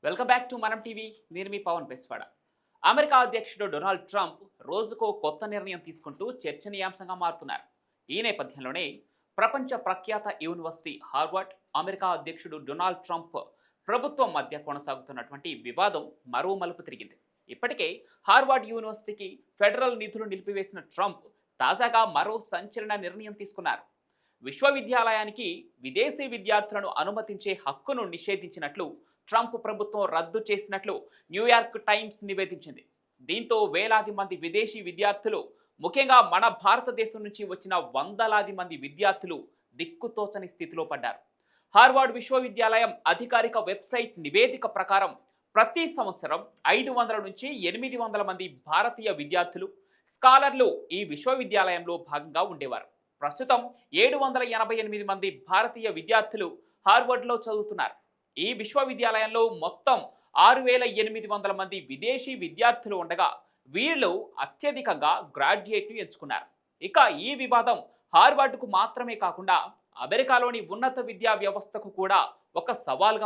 Welcome back to మనం TV. నేను మీ Pawan Beswada. America అధ్యక్షుడు డొనాల్డ్ ట్రంప్ రోజుకో కొత్త నిర్ణయం తీసుకుంటూ చర్చనీయాంశంగా మారుతున్నారు. ఈ నేపథ్యంలోనే ప్రపంచ ప్రఖ్యాత యూనివర్సిటీ హార్వర్డ్, అమెరికా అధ్యక్షుడు డొనాల్డ్ ట్రంప్ ప్రభుత్వం మధ్య కొనసాగుతున్నటువంటి వివాదం మరో మలుపు తిరిగింది. ఇప్పటికే హార్వర్డ్ యూనివర్సిటీకి ఫెడరల్ నిధులు నిలిపివేసిన ట్రంప్ తాజాగా మరో సంచలన నిర్ణయం తీసుకున్నారు. విశ్వవిద్యాలయానికి విదేశీ విద్యార్థులను అనుమతించే హక్కును నిషేధించినట్లు ట్రంప్ ప్రభుత్వం రద్దు చేసినట్లు న్యూయార్క్ టైమ్స్ నివేదించింది. దీంతో వేలాది మంది విదేశీ విద్యార్థులు, ముఖ్యంగా మన భారతదేశం నుంచి వచ్చిన వందలాది మంది విద్యార్థులు దిక్కుతోచని స్థితిలో పడ్డారు. హార్వర్డ్ విశ్వవిద్యాలయం అధికారిక వెబ్సైట్ నివేదిక ప్రకారం ప్రతి సంవత్సరం 500 నుంచి 800 మంది భారతీయ విద్యార్థులు, స్కాలర్లు ఈ విశ్వవిద్యాలయంలో భాగంగా ఉండేవారు. ప్రస్తుతం 788 మంది భారతీయ విద్యార్థులు హార్వర్డ్లో చదువుతున్నారు. ఈ విశ్వవిద్యాలయంలో మొత్తం 6800 మంది విదేశీ విద్యార్థులు ఉండగా వీళ్ళు అత్యధికంగా గ్రాడ్యుయేట్ను ఎంచుకున్నారు. ఇక ఈ వివాదం హార్వర్డ్కు మాత్రమే కాకుండా అమెరికాలోని ఉన్నత విద్యా వ్యవస్థకు కూడా ఒక సవాల్గా